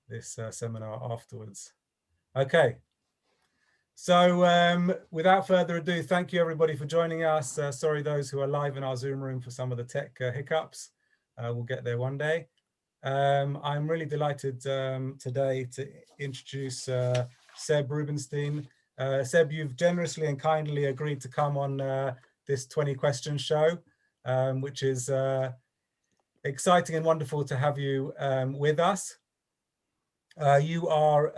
this seminar afterwards. Okay. So without further ado, thank you everybody for joining us. Sorry those who are live in our Zoom room for some of the tech hiccups. We'll get there one day. I'm really delighted today to introduce Seb Rubinstein. Seb, you've generously and kindly agreed to come on this 20 question show, which is exciting and wonderful to have you with us. You are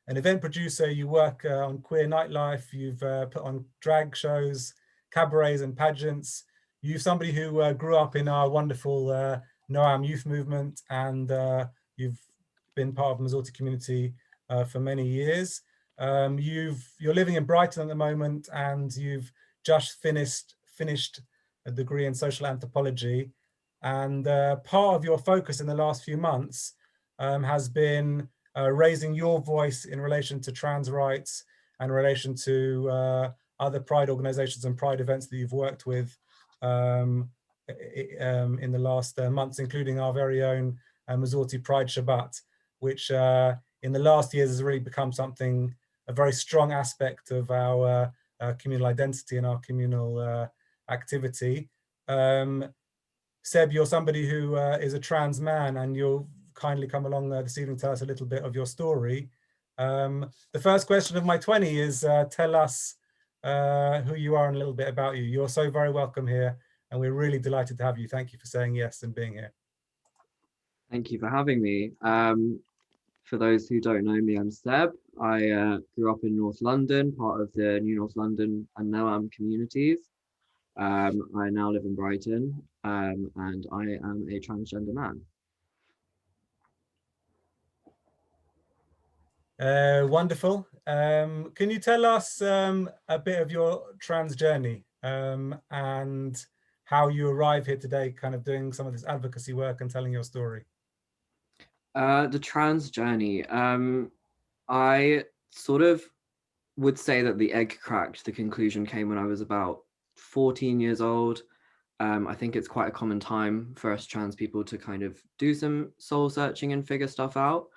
an event producer, you work on queer nightlife, you've put on drag shows, cabarets and pageants. You're somebody who grew up in our wonderful Noam youth movement, and you've been part of the Masorti community for many years. You're living in Brighton at the moment, and you've just finished a degree in social anthropology. And part of your focus in the last few months has been raising your voice in relation to trans rights and in relation to other pride organizations and pride events that you've worked with in the last months, including our very own Masorti Pride Shabbat, which in the last years has really become something, a very strong aspect of our communal identity and our communal activity. Seb, you're somebody who is a trans man, and you'll kindly come along this evening, tell us a little bit of your story. The first question of my 20 is tell us who you are and a little bit about you. You're so very welcome here, and we're really delighted to have you. Thank you for saying yes and being here. Thank you for having me. For those who don't know me, I'm Seb. I grew up in North London, part of the New North London and Noam communities. I now live in Brighton, and I am a transgender man. Wonderful. Can you tell us a bit of your trans journey and how you arrive here today, kind of doing some of this advocacy work and telling your story? The trans journey. I sort of would say that the egg cracked. The conclusion came when I was about 14 years old. I think it's quite a common time for us trans people to kind of do some soul searching and figure stuff out.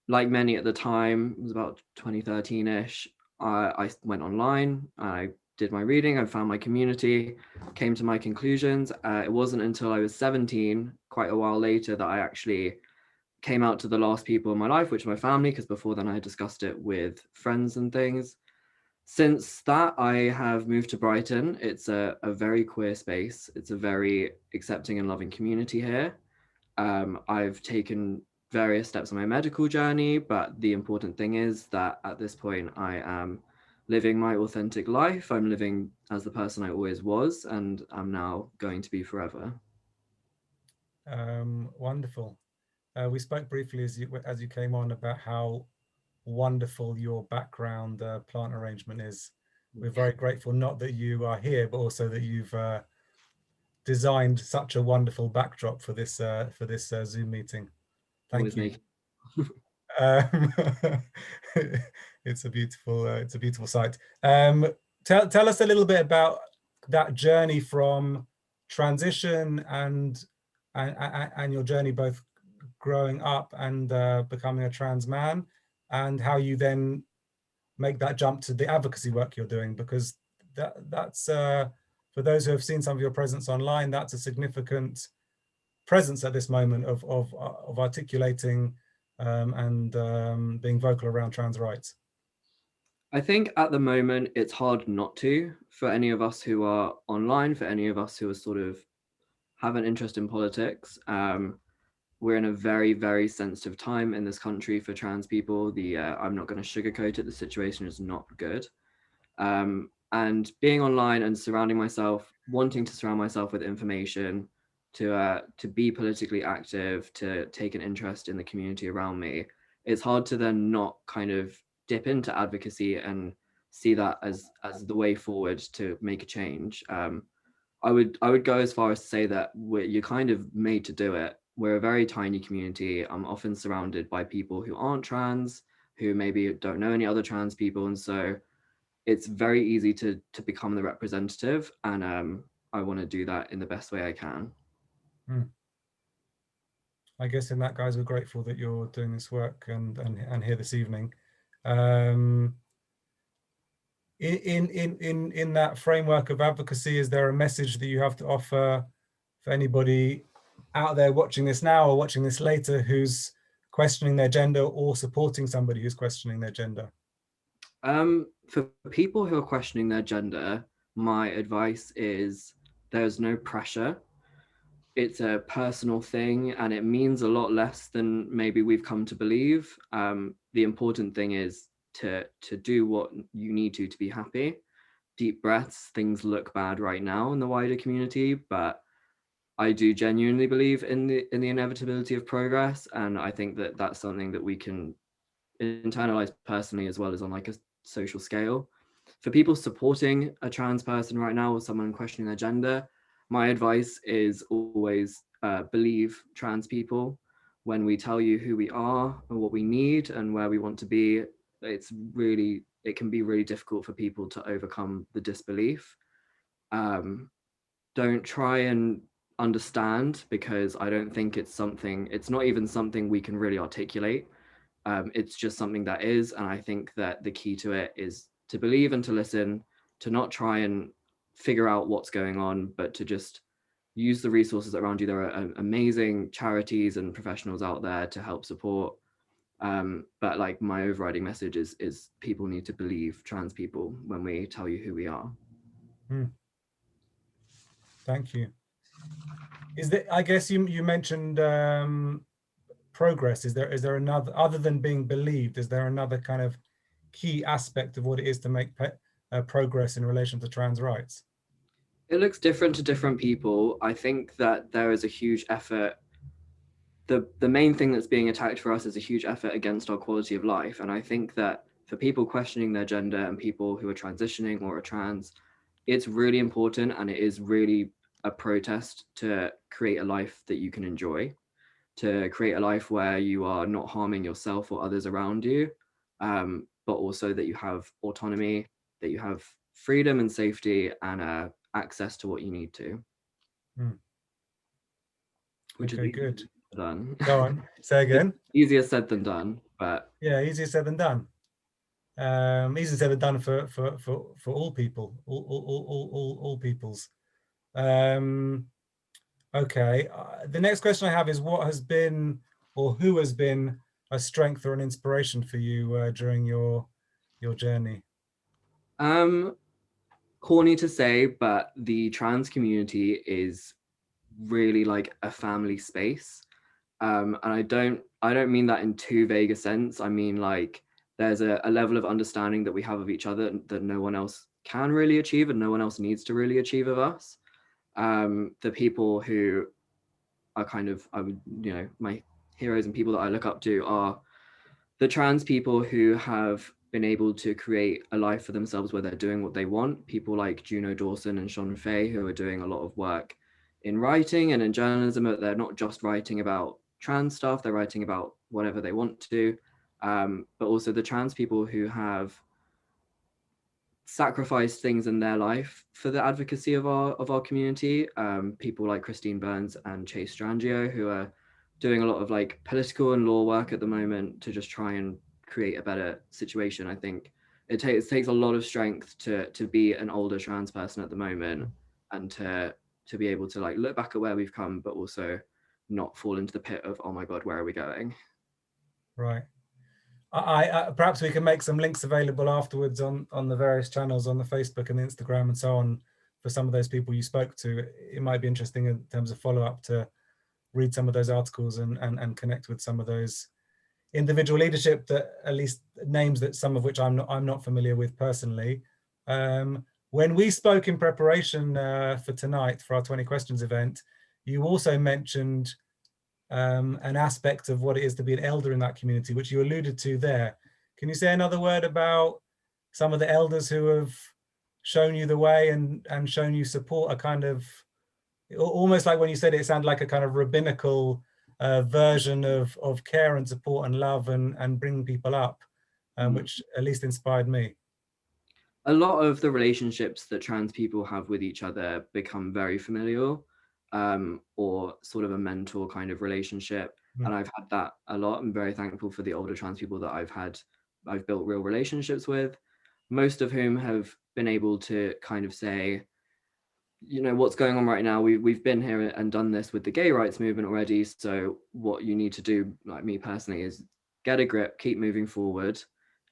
Like many at the time, it was about 2013-ish, I went online, I did my reading, I found my community, came to my conclusions. It wasn't until I was 17, quite a while later, that I actually came out to the last people in my life, which were my family, because before then I had discussed it with friends and things. Since that, I have moved to Brighton. It's a very queer space. It's a very accepting and loving community here. I've taken various steps on my medical journey, but the important thing is that at this point I am living my authentic life. I'm living as the person I always was, and I'm now going to be forever. Wonderful. We spoke briefly as you came on about how wonderful your background plant arrangement is. We're very grateful, not that you are here, but also that you've designed such a wonderful backdrop for this Zoom meeting. Thank you. It's a beautiful sight. Tell us a little bit about that journey from transition and your journey both growing up and becoming a trans man, and how you then make that jump to the advocacy work you're doing, because that's for those who have seen some of your presence online, that's a significant presence at this moment of articulating and being vocal around trans rights. I think at the moment it's hard not to, for any of us who are online, for any of us who are sort of have an interest in politics. We're in a very, very sensitive time in this country for trans people. I'm not going to sugarcoat it, the situation is not good. And being online and wanting to surround myself with information, to be politically active, to take an interest in the community around me, it's hard to then not kind of dip into advocacy and see that as the way forward to make a change. I would go as far as to say that you're kind of made to do it. We're a very tiny community. I'm often surrounded by people who aren't trans, who maybe don't know any other trans people, and so it's very easy to become the representative, and I want to do that in the best way I can. I guess in that, guys, we're grateful that you're doing this work and here this evening. In that framework of advocacy, is there a message that you have to offer for anybody out there watching this now or watching this later who's questioning their gender or supporting somebody who's questioning their gender? For people who are questioning their gender, my advice is there's no pressure. It's a personal thing and it means a lot less than maybe we've come to believe. The important thing is to do what you need to be happy. Deep breaths. Things look bad right now in the wider community, but I do genuinely believe in the inevitability of progress, and I think that that's something that we can internalize personally as well as on like a social scale. For people supporting a trans person right now or someone questioning their gender, my advice is always believe trans people. When we tell you who we are and what we need and where we want to be, it can be really difficult for people to overcome the disbelief. Don't try and understand, because I don't think it's not even something we can really articulate. It's just something that is, and I think that the key to it is to believe and to listen, to not try and figure out what's going on, but to just use the resources around you. There are amazing charities and professionals out there to help support. But like my overriding message is people need to believe trans people when we tell you who we are. Thank you. Is there, I guess you mentioned progress. Is there another, other than being believed, is there another kind of key aspect of what it is to make progress in relation to trans rights? It looks different to different people. I think that there is a huge effort. The main thing that's being attacked for us is a huge effort against our quality of life. And I think that for people questioning their gender and people who are transitioning or are trans, it's really important, and it is really a protest to create a life that you can enjoy, to create a life where you are not harming yourself or others around you, but also that you have autonomy, that you have freedom and safety and access to what you need to. Which Okay, is good. done. Go on, say again. Easier said than done, but yeah, easier said than done. Easier said than done for all people, all peoples. Okay, the next question I have is, what has been or who has been a strength or an inspiration for you during your journey? Corny to say, but the trans community is really like a family space. And I don't mean that in too vague a sense. I mean, like, there's a level of understanding that we have of each other that no one else can really achieve and no one else needs to really achieve of us. The people who are kind of, my heroes and people that I look up to are the trans people who have been able to create a life for themselves where they're doing what they want. People like Juno Dawson and Sean Fay, who are doing a lot of work in writing and in journalism. They're not just writing about trans stuff, they're writing about whatever they want to. But also the trans people who have sacrificed things in their life for the advocacy of our community. People like Christine Burns and Chase Strangio, who are doing a lot of like political and law work at the moment to just try and create a better situation. I think it takes a lot of strength to be an older trans person at the moment, and to be able to like look back at where we've come, but also not fall into the pit of, oh my God, where are we going? Right. I perhaps we can make some links available afterwards on the various channels on the Facebook and the Instagram and so on for some of those people you spoke to. It might be interesting in terms of follow-up to read some of those articles and connect with some of those individual leadership, that at least names that some of which I'm not familiar with personally. When we spoke in preparation for tonight for our 20 questions event, you also mentioned an aspect of what it is to be an elder in that community, which you alluded to there. Can you say another word about some of the elders who have shown you the way and shown you support, a kind of, almost like when you said it, it sounded like a kind of rabbinical version of care and support and love and bringing people up, which at least inspired me. A lot of the relationships that trans people have with each other become very familial, or sort of a mentor kind of relationship. And I've had that a lot. I'm very thankful for the older trans people that I've built real relationships with, most of whom have been able to kind of say, you know, what's going on right now, we've been here and done this with the gay rights movement already, so what you need to do, like me personally, is get a grip, keep moving forward,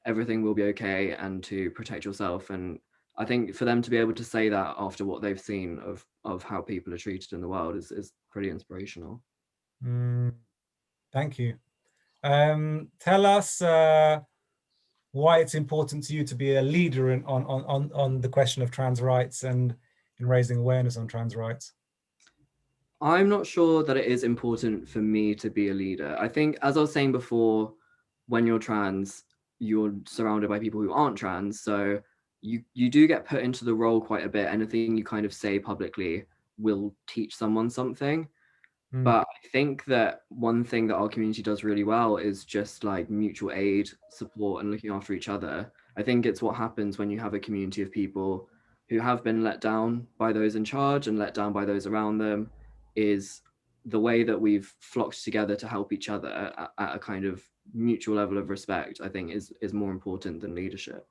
everything will be okay, and to protect yourself. And I think for them to be able to say that after what they've seen of how people are treated in the world is pretty inspirational. Thank you. Tell us why it's important to you to be a leader on the question of trans rights and in raising awareness on trans rights. I'm not sure that it is important for me to be a leader. I think, as I was saying before, when you're trans, you're surrounded by people who aren't trans. So you do get put into the role quite a bit. Anything you kind of say publicly will teach someone something. But I think that one thing that our community does really well is just like mutual aid, support, and looking after each other. I think it's what happens when you have a community of people who have been let down by those in charge and let down by those around them, is the way that we've flocked together to help each other at a kind of mutual level of respect, I think is more important than leadership.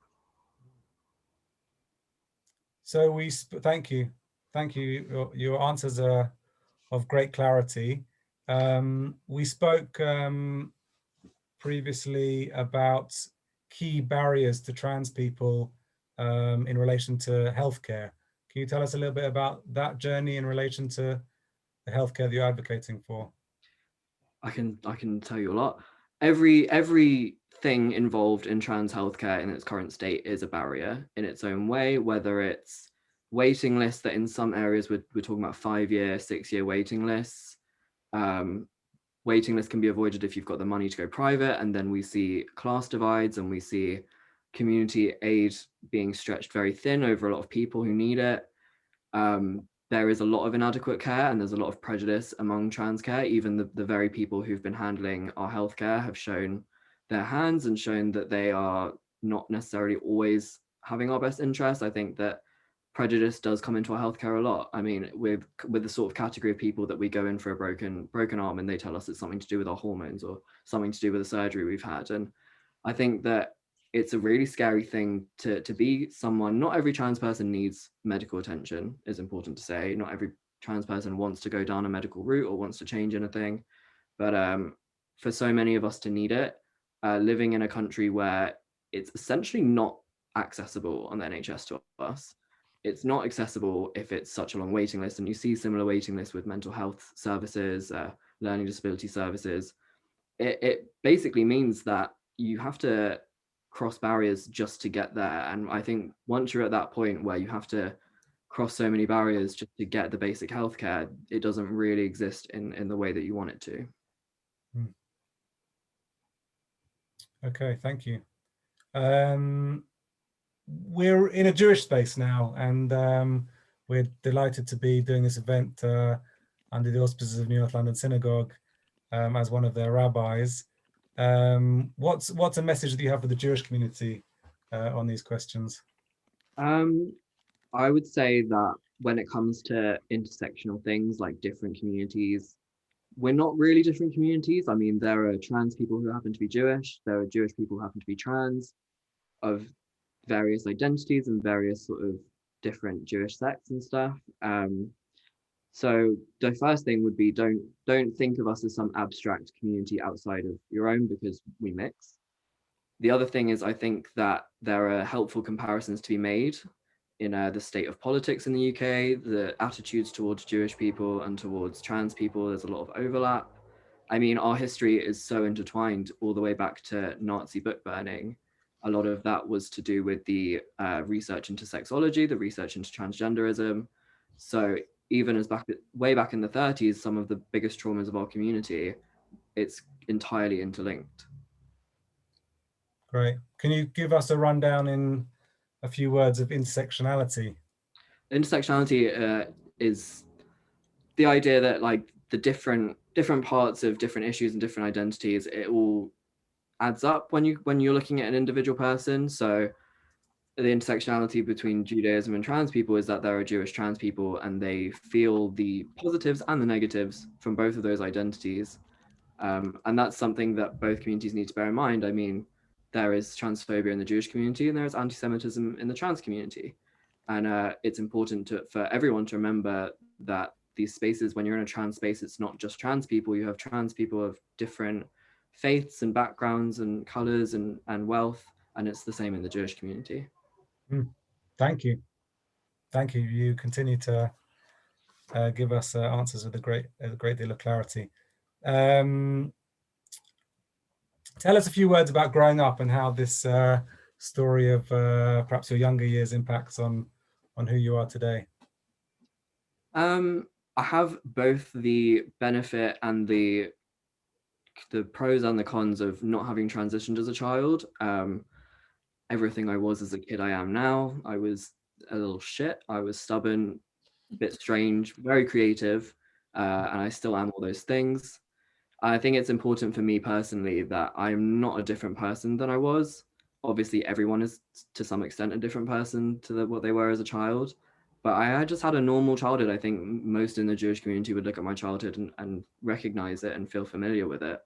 So thank you. Thank you. Your answers are of great clarity. We spoke previously about key barriers to trans people in relation to healthcare. Can you tell us a little bit about that journey in relation to the healthcare that you're advocating for? I can tell you a lot. Everything involved in trans healthcare in its current state is a barrier in its own way, whether it's waiting lists that in some areas we're talking about 5-year, 6-year waiting lists. Waiting lists can be avoided if you've got the money to go private, and then we see class divides and we see community aid being stretched very thin over a lot of people who need it. There is a lot of inadequate care and there's a lot of prejudice among trans care. Even the very people who've been handling our healthcare have shown their hands and shown that they are not necessarily always having our best interests. I think that prejudice does come into our healthcare a lot. I mean, with the sort of category of people that we go in for a broken arm and they tell us it's something to do with our hormones or something to do with the surgery we've had. And I think that it's a really scary thing to be someone. Not every trans person needs medical attention, is important to say. Not every trans person wants to go down a medical route or wants to change anything. But for so many of us to need it, living in a country where it's essentially not accessible on the NHS to us, it's not accessible if it's such a long waiting list. And you see similar waiting lists with mental health services, learning disability services. It basically means that you have to cross barriers just to get there. And I think once you're at that point where you have to cross so many barriers just to get the basic healthcare, it doesn't really exist in the way that you want it to. Okay, thank you. We're in a Jewish space now, and we're delighted to be doing this event under the auspices of New North London Synagogue as one of their rabbis. What's a message that you have for the Jewish community on these questions? I would say that when it comes to intersectional things like different communities, we're not really different communities. I mean, there are trans people who happen to be Jewish, there are Jewish people who happen to be trans, of various identities and various sort of different Jewish sects and stuff. So the first thing would be don't think of us as some abstract community outside of your own, because we mix. The other thing is, I think that there are helpful comparisons to be made in the state of politics in the UK, the attitudes towards Jewish people and towards trans people. There's a lot of overlap. I mean, our history is so intertwined all the way back to Nazi book burning. A lot of that was to do with the research into sexology, the research into transgenderism. So even as way back in the 30s, some of the biggest traumas of our community, it's entirely interlinked. Great. Can you give us a rundown in a few words of intersectionality? Intersectionality is the idea that like the different parts of different issues and different identities, it all adds up when you're looking at an individual person. So the intersectionality between Judaism and trans people is that there are Jewish trans people and they feel the positives and the negatives from both of those identities. And that's something that both communities need to bear in mind. I mean, there is transphobia in the Jewish community and there is anti-Semitism in the trans community. And it's important for everyone to remember that these spaces, when you're in a trans space, it's not just trans people. You have trans people of different faiths and backgrounds and colors and wealth. And it's the same in the Jewish community. Thank you. Thank you. You continue to give us answers with a great deal of clarity. Tell us a few words about growing up and how this story of perhaps your younger years impacts on who you are today. I have both the benefit and the pros and the cons of not having transitioned as a child. Everything I was as a kid, I am now. I was a little shit. I was stubborn, a bit strange, very creative, and I still am all those things. I think it's important for me personally that I'm not a different person than I was. Obviously, everyone is to some extent a different person to what they were as a child. But I just had a normal childhood. I think most in the Jewish community would look at my childhood and recognize it and feel familiar with it.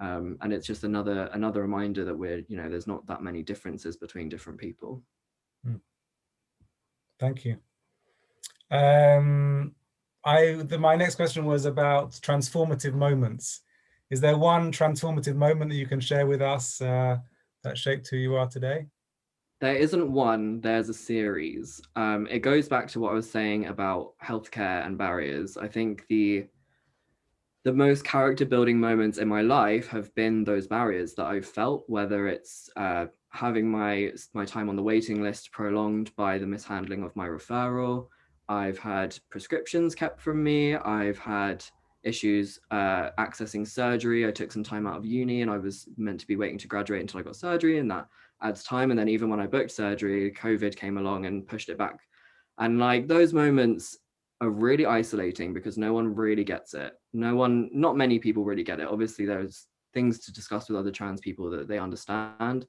And it's just another reminder that there's not that many differences between different people. Thank you. My next question was about transformative moments. Is there one transformative moment that you can share with us that shaped who you are today? There isn't one, there's a series. It goes back to what I was saying about healthcare and barriers. I think the most character building moments in my life have been those barriers that I've felt, whether it's having my time on the waiting list prolonged by the mishandling of my referral. I've had prescriptions kept from me. I've had issues accessing surgery. I took some time out of uni and I was meant to be waiting to graduate until I got surgery, and that adds time. And then even when I booked surgery, COVID came along and pushed it back. And like those moments are really isolating because no one really gets it. Not many people really get it. Obviously, there's things to discuss with other trans people that they understand,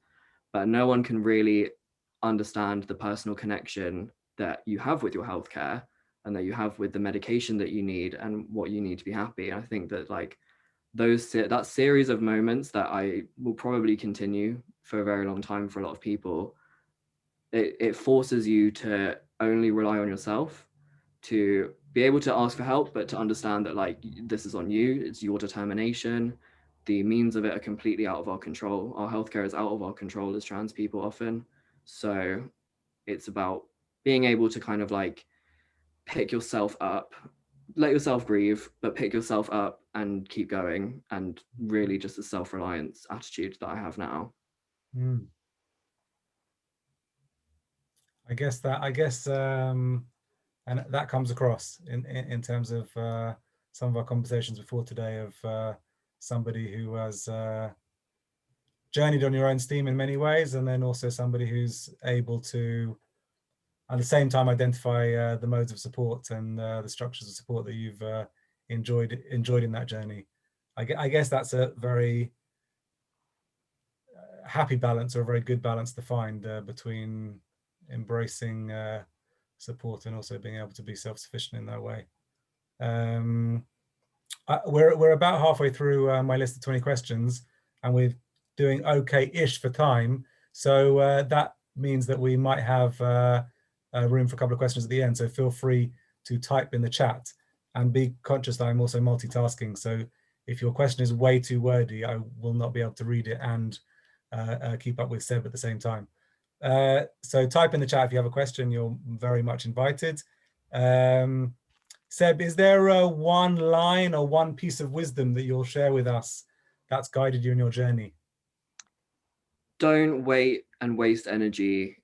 but no one can really understand the personal connection that you have with your healthcare and that you have with the medication that you need and what you need to be happy. And I think that like that series of moments that I will probably continue for a very long time for a lot of people, it forces you to only rely on yourself, to be able to ask for help, but to understand that like this is on you, it's your determination. The means of it are completely out of our control. Our healthcare is out of our control as trans people often. So it's about being able to kind of like pick yourself up, let yourself grieve, but pick yourself up and keep going. And really just a self-reliance attitude that I have now. I guess and that comes across in terms of some of our conversations before today of somebody who has journeyed on your own steam in many ways, and then also somebody who's able to at the same time identify the modes of support and the structures of support that you've enjoyed in that journey. I guess that's a very happy balance, or a very good balance to find between embracing support and also being able to be self-sufficient in that way. We're about halfway through my list of 20 questions, and we're doing okay-ish for time. So that means that we might have room for a couple of questions at the end. So feel free to type in the chat, and be conscious that I'm also multitasking. So if your question is way too wordy, I will not be able to read it and keep up with Seb at the same time. So type in the chat if you have a question. You're very much invited. Seb, is there one line or one piece of wisdom that you'll share with us that's guided you in your journey? Don't wait and waste energy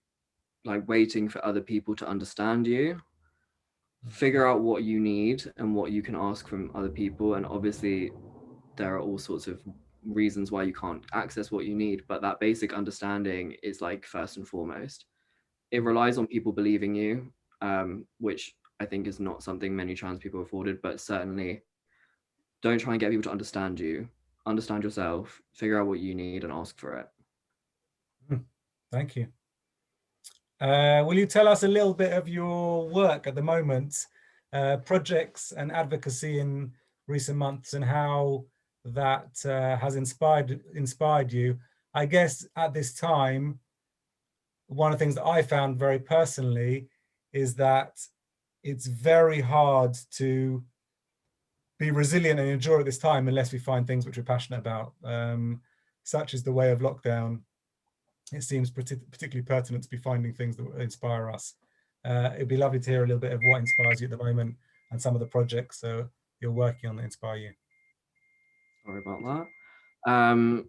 like waiting for other people to understand you. Figure out what you need and what you can ask from other people. And obviously there are all sorts of reasons why you can't access what you need, but that basic understanding is like first and foremost. It relies on people believing you, which I think is not something many trans people are afforded, but certainly don't try and get people to understand you. Understand yourself, figure out what you need and ask for it. Thank you. Will you tell us a little bit of your work at the moment, projects and advocacy in recent months, and how that has inspired you. I guess at this time, one of the things that I found very personally is that it's very hard to be resilient and endure at this time unless we find things which we're passionate about. Such is the way of lockdown. It seems particularly pertinent to be finding things that inspire us. It'd be lovely to hear a little bit of what inspires you at the moment and some of the projects you're working on that inspire you. Sorry about that.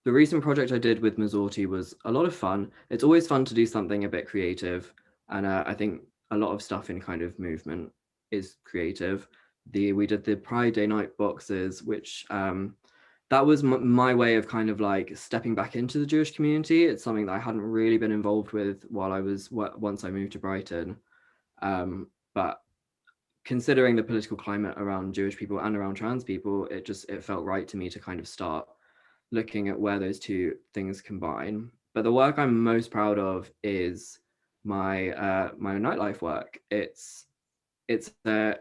The recent project I did with Masorti was a lot of fun. It's always fun to do something a bit creative. And I think a lot of stuff in kind of movement is creative. We did the Pride Day night boxes, which that was my way of kind of like stepping back into the Jewish community. It's something that I hadn't really been involved with while once I moved to Brighton. But considering the political climate around Jewish people and around trans people, it felt right to me to kind of start looking at where those two things combine. But the work I'm most proud of is my my nightlife work. It's a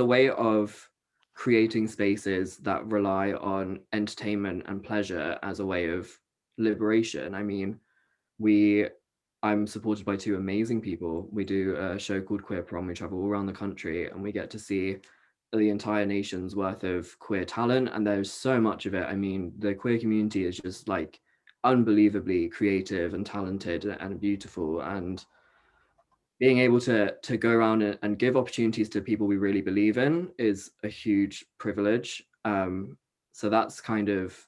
way of creating spaces that rely on entertainment and pleasure as a way of liberation. I mean, I'm supported by two amazing people. We do a show called Queer Prom. We travel all around the country and we get to see the entire nation's worth of queer talent, and there's so much of it. I mean, the queer community is just like unbelievably creative and talented and beautiful, and being able to go around and give opportunities to people we really believe in is a huge privilege. So that's kind of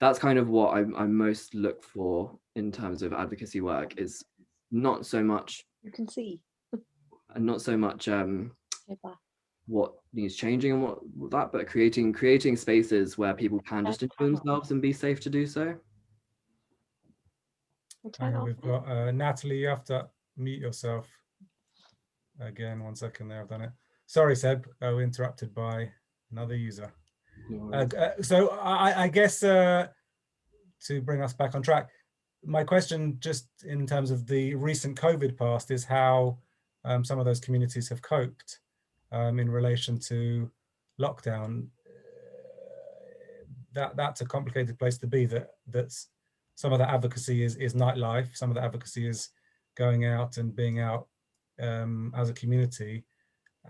what I most look for in terms of advocacy work, is not so much You can see. and not so much what needs changing and what that, but creating spaces where people can just enjoy themselves and be safe to do so. Hang on, we've got Natalie. You have to mute yourself again. 1 second there, I've done it. Sorry, Seb, we're interrupted by another user. So I guess to bring us back on track, my question just in terms of the recent COVID past is how some of those communities have coped in relation to lockdown. That's a complicated place to be. That's some of the advocacy is nightlife. Some of the advocacy is going out and being out as a community.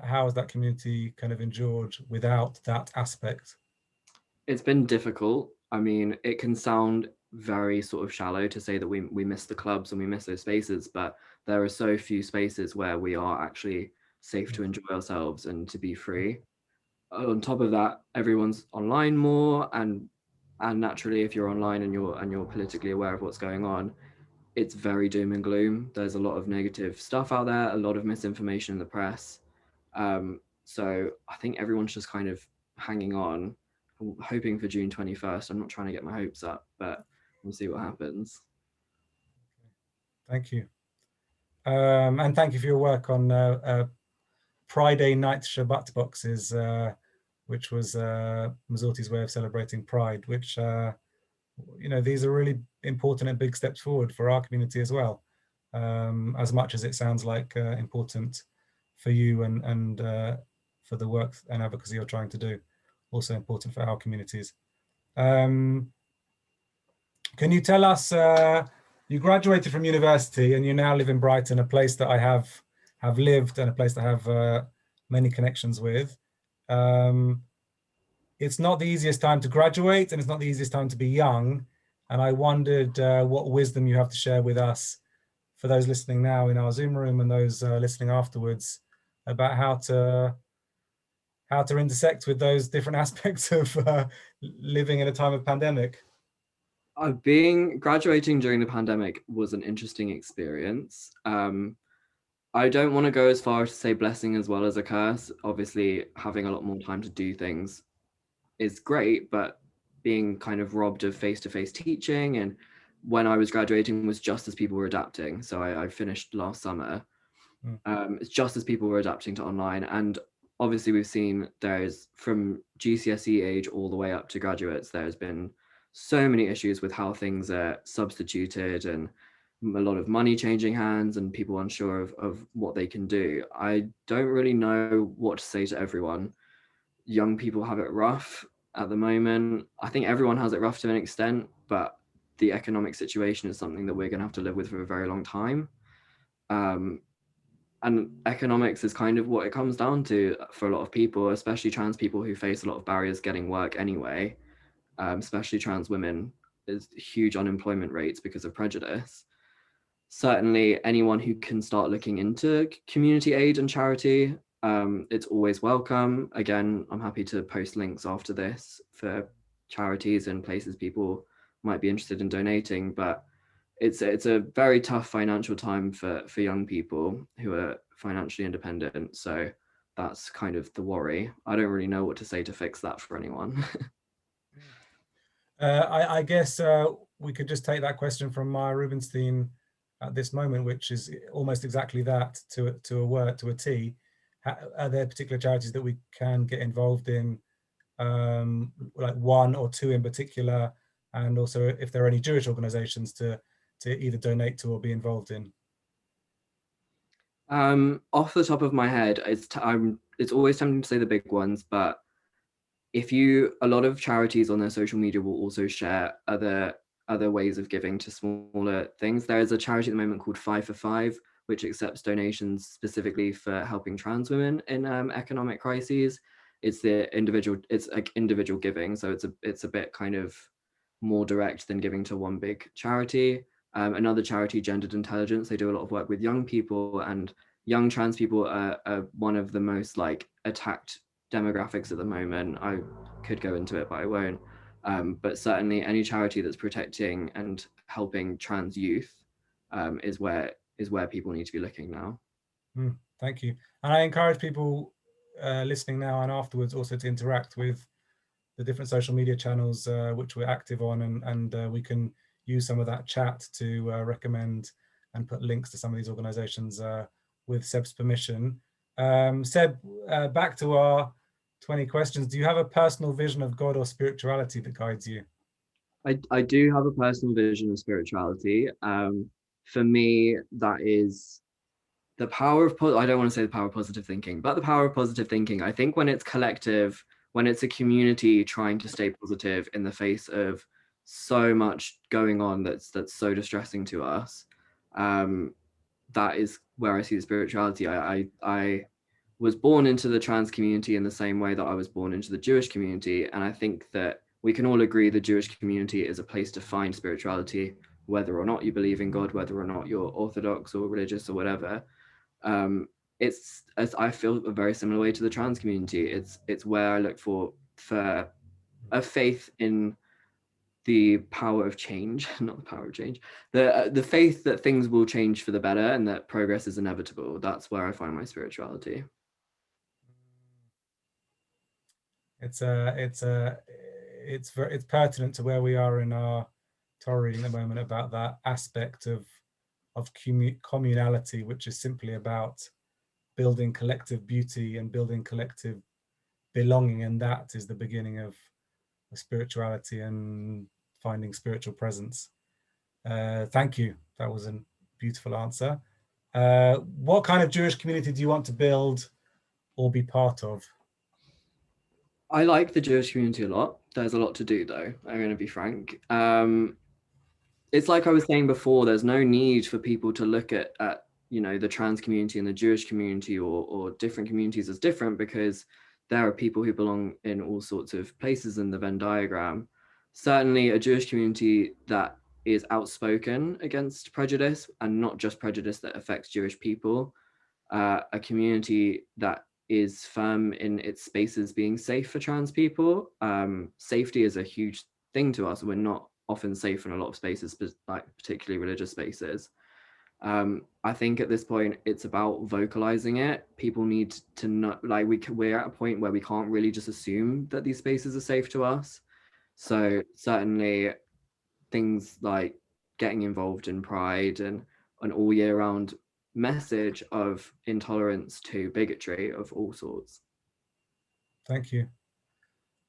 How has that community kind of endured without that aspect? It's been difficult. I mean, it can sound very sort of shallow to say that we miss the clubs and we miss those spaces, but there are so few spaces where we are actually safe to enjoy ourselves and to be free. On top of that, everyone's online more, and naturally, if you're online and you're politically aware of what's going on, it's very doom and gloom. There's a lot of negative stuff out there, a lot of misinformation in the press. So I think everyone's just kind of hanging on, hoping for June 21st. I'm not trying to get my hopes up, but we'll see what happens. Thank you. And thank you for your work on Friday night Shabbat boxes, which was Masorti's way of celebrating Pride, which, you know, these are really important and big steps forward for our community as well, as much as it sounds like important for you and for the work and advocacy you're trying to do, also important for our communities. Can you tell us, you graduated from university and you now live in Brighton, a place that I have lived and a place that I have many connections with. It's not the easiest time to graduate and it's not the easiest time to be young. And I wondered what wisdom you have to share with us, for those listening now in our Zoom room and those listening afterwards, about how to intersect with those different aspects of living in a time of pandemic. Graduating during the pandemic was an interesting experience. I don't want to go as far as to say blessing as well as a curse. Obviously, having a lot more time to do things is great, but being kind of robbed of face-to-face teaching, and when I was graduating was just as people were adapting. So I finished last summer. It's just as people were adapting to online, and obviously we've seen there's, from GCSE age all the way up to graduates, there's been so many issues with how things are substituted and a lot of money changing hands and people unsure of what they can do. I don't really know what to say to everyone. young people have it rough at the moment. I think everyone has it rough to an extent, but the economic situation is something that we're going to have to live with for a very long time. And economics is kind of what it comes down to for a lot of people, especially trans people who face a lot of barriers getting work anyway, especially trans women. There's huge unemployment rates because of prejudice. Certainly anyone who can start looking into community aid and charity, it's always welcome. Again, I'm happy to post links after this for charities and places people might be interested in donating, but it's a very tough financial time for young people who are financially independent. So that's kind of the worry. I don't really know what to say to fix that for anyone. I guess we could just take that question from Maya Rubinstein at this moment, which is almost exactly that, to a word, to a T. Are there particular charities that we can get involved in, like one or two in particular, and also if there are any Jewish organizations to either donate to or be involved in? Off the top of my head, it's always tempting to say the big ones, but a lot of charities on their social media will also share other ways of giving to smaller things. There is a charity at the moment called 5 for 5, which accepts donations specifically for helping trans women in economic crises. It's like individual giving, so it's a bit kind of more direct than giving to one big charity. Another charity, Gendered Intelligence, they do a lot of work with young people, and young trans people are one of the most like attacked demographics at the moment. I could go into it, but I won't. But certainly any charity that's protecting and helping trans youth is where people need to be looking now. Thank you. And I encourage people listening now and afterwards also to interact with the different social media channels which we're active on, and we can use some of that chat to recommend and put links to some of these organizations with Seb's permission. Seb, back to our 20 questions. Do you have a personal vision of God or spirituality that guides you? I do have a personal vision of spirituality. For me, that is the power of, I don't want to say the power of positive thinking, but the power of positive thinking. I think when it's collective, when it's a community trying to stay positive in the face of so much going on that's so distressing to us, that is where I see the spirituality. I was born into the trans community in the same way that I was born into the Jewish community, and I think that we can all agree the Jewish community is a place to find spirituality, whether or not you believe in God, whether or not you're Orthodox or religious or whatever. It's, as I feel, a very similar way to the trans community. It's where I look for a faith in the power of change, not the power of change, the faith that things will change for the better and that progress is inevitable. That's where I find my spirituality. It's pertinent to where we are in our Torah reading at the moment about that aspect of communality, which is simply about building collective beauty and building collective belonging, and that is the beginning of spirituality and finding spiritual presence. Thank you. That was a beautiful answer. What kind of Jewish community do you want to build or be part of? I like the Jewish community a lot. There's a lot to do, though. I'm going to be frank. It's like I was saying before, there's no need for people to look at the trans community and the Jewish community or different communities as different, because there are people who belong in all sorts of places in the Venn diagram. Certainly a Jewish community that is outspoken against prejudice, and not just prejudice that affects Jewish people. A community that is firm in its spaces being safe for trans people. Safety is a huge thing to us. We're not often safe in a lot of spaces, like particularly religious spaces. I think at this point it's about vocalizing it. People need to know, like we're at a point where we can't really just assume that these spaces are safe to us. So certainly things like getting involved in Pride and an all year round message of intolerance to bigotry of all sorts. Thank you.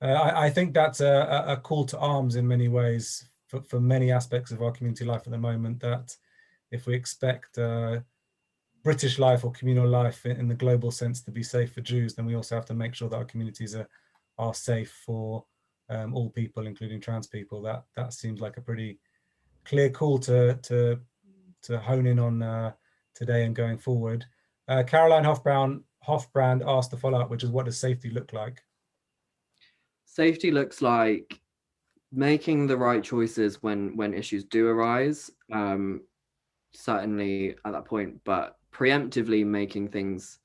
I think that's a call to arms in many ways for many aspects of our community life at the moment, that if we expect British life or communal life in the global sense to be safe for Jews, then we also have to make sure that our communities are are safe for all people, including trans people. That seems like a pretty clear call to hone in on today and going forward. Caroline Hofbrand asked the follow-up, which is, what does safety look like? Safety looks like making the right choices when issues do arise, certainly at that point, but preemptively making things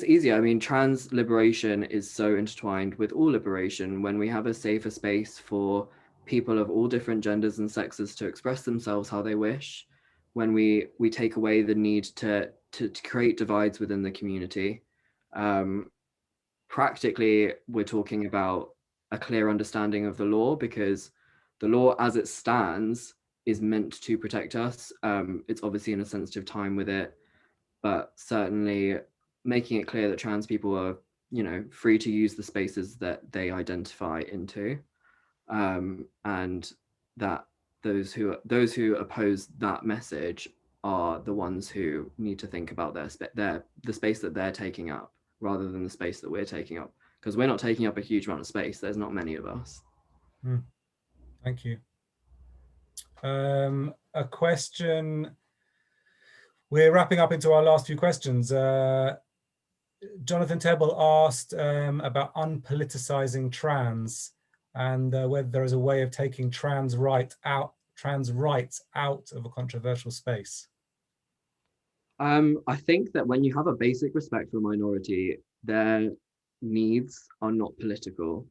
easier. I mean, trans liberation is so intertwined with all liberation. When we have a safer space for people of all different genders and sexes to express themselves how they wish, when we take away the need to create divides within the community, practically we're talking about a clear understanding of the law, because the law as it stands is meant to protect us. It's obviously in a sensitive time with it, but certainly making it clear that trans people are, free to use the spaces that they identify into, and that those who oppose that message are the ones who need to think about the space that they're taking up, rather than the space that we're taking up, because we're not taking up a huge amount of space. There's not many of us. Thank you. A question. We're wrapping up into our last few questions. Jonathan Tebble asked about unpoliticizing trans, and whether there is a way of taking trans rights out of a controversial space. I think that when you have a basic respect for a minority, their needs are not political.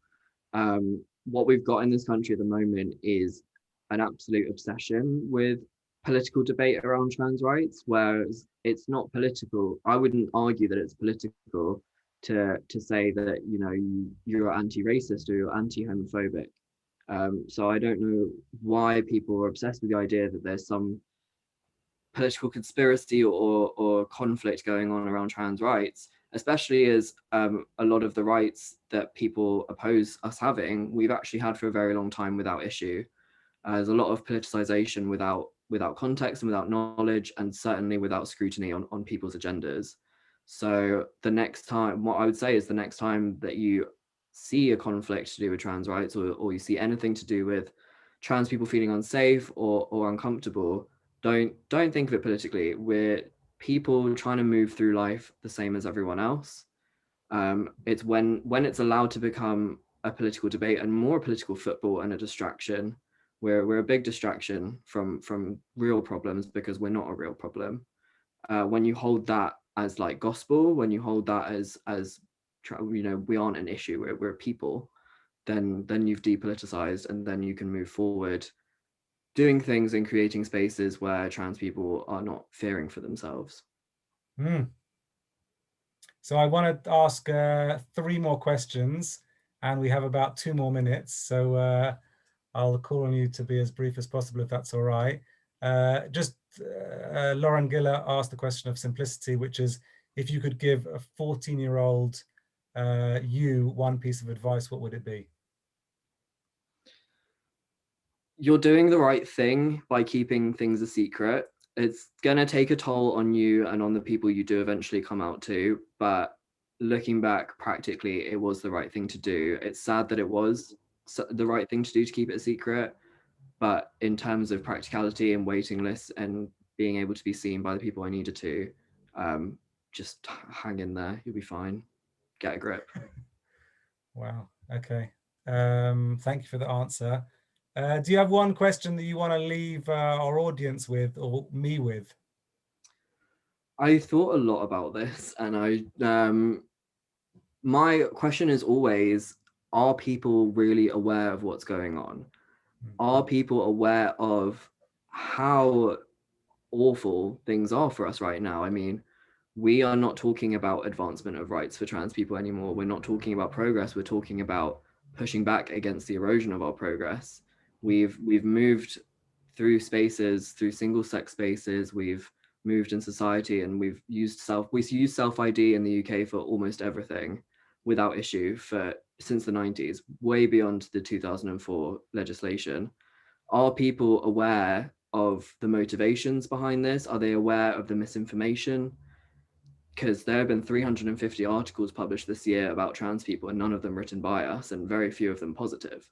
What we've got in this country at the moment is an absolute obsession with political debate around trans rights, whereas it's not political. I wouldn't argue that it's political to say that you're anti-racist or you're anti-homophobic. So I don't know why people are obsessed with the idea that there's some political conspiracy or conflict going on around trans rights, especially as a lot of the rights that people oppose us having, we've actually had for a very long time without issue. There's a lot of politicization without context and without knowledge, and certainly without scrutiny on people's agendas. So the next time, what I would say is, the next time that you see a conflict to do with trans rights, or you see anything to do with trans people feeling unsafe or uncomfortable, don't think of it politically. We're people trying to move through life the same as everyone else. It's when it's allowed to become a political debate and more a political football and a distraction. We're a big distraction from real problems, because we're not a real problem. When you hold that as like gospel, when you hold that as we aren't an issue, we're people, then you've depoliticized, and then you can move forward doing things and creating spaces where trans people are not fearing for themselves. So I want to ask 3 more questions, and we have about 2 more minutes. So I'll call on you to be as brief as possible, if that's all right. Lauren Giller asked the question of simplicity, which is, if you could give a 14-year-old you one piece of advice, what would it be? You're doing the right thing by keeping things a secret. It's going to take a toll on you and on the people you do eventually come out to, but looking back, practically, it was the right thing to do. It's sad that it was the right thing to do to keep it a secret, but in terms of practicality and waiting lists and being able to be seen by the people I needed to, just hang in there. You'll be fine. Get a grip. Wow. Okay. Thank you for the answer. Do you have one question that you want to leave our audience with, or me with? I thought a lot about this, and my question is always, are people really aware of what's going on? Are people aware of how awful things are for us right now? I mean, we are not talking about advancement of rights for trans people anymore. We're not talking about progress. We're talking about pushing back against the erosion of our progress. We've moved through spaces, through single sex spaces. We've moved in society, and we use self ID in the UK for almost everything without issue since the 90s, way beyond the 2004 legislation. Are people aware of the motivations behind this? Are they aware of the misinformation? because there have been 350 articles published this year about trans people, and none of them written by us, and very few of them positive.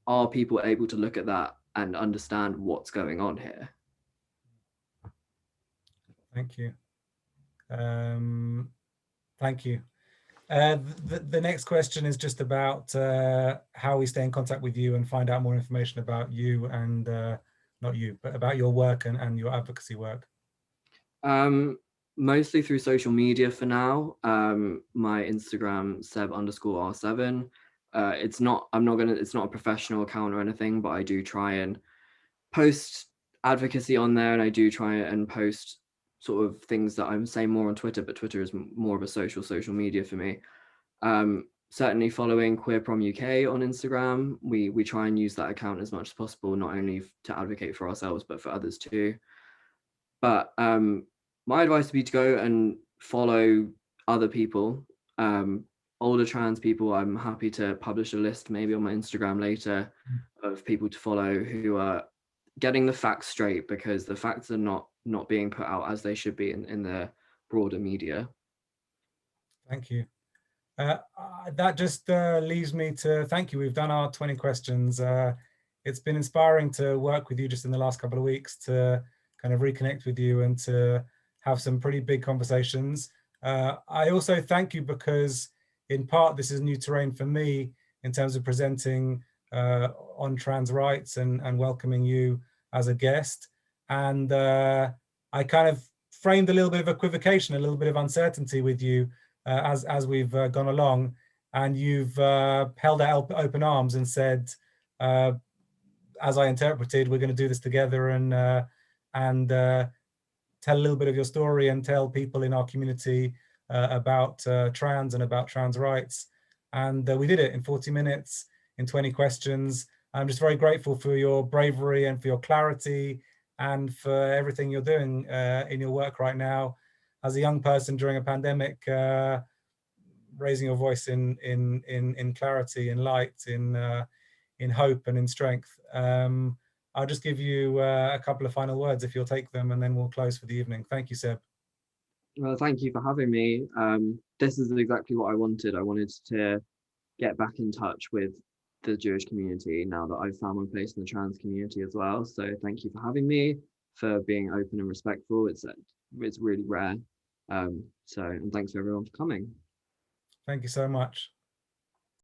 Are people able to look at that and understand what's going on here? Thank you. Thank you. The next question is just about how we stay in contact with you and find out more information about you and not you, but about your work and your advocacy work. Mostly through social media for now. My Instagram, Seb_R7. It's not a professional account or anything, but I do try and post advocacy on there, and I do try and post sort of things that I'm saying more on Twitter, but Twitter is more of a social media for me. Certainly following Queer Prom UK on Instagram, we try and use that account as much as possible, not only to advocate for ourselves, but for others too. But my advice would be to go and follow other people, older trans people. I'm happy to publish a list maybe on my Instagram later of people to follow who are getting the facts straight, because the facts are not being put out as they should be in the broader media. Thank you. That just leaves me to thank you. We've done our 20 questions. It's been inspiring to work with you just in the last couple of weeks, to kind of reconnect with you and to have some pretty big conversations. I also thank you because in part this is new terrain for me in terms of presenting on trans rights and welcoming you as a guest. And I kind of framed a little bit of equivocation, a little bit of uncertainty with you as we've gone along, and you've held out open arms and said, as I interpreted, we're going to do this together and tell a little bit of your story and tell people in our community about trans and about trans rights. And we did it in 40 minutes, in 20 questions. I'm just very grateful for your bravery and for your clarity and for everything you're doing in your work right now as a young person during a pandemic, raising your voice in clarity, in light, in hope and in strength. I'll just give you a couple of final words if you'll take them, and then we'll close for the evening. Thank you, Seb. Well, thank you for having me. This is exactly what I wanted. I wanted to get back in touch with the Jewish community now that I've found my place in the trans community as well. So thank you for having me, for being open and respectful. It's really rare. And thanks for everyone for coming. Thank you so much.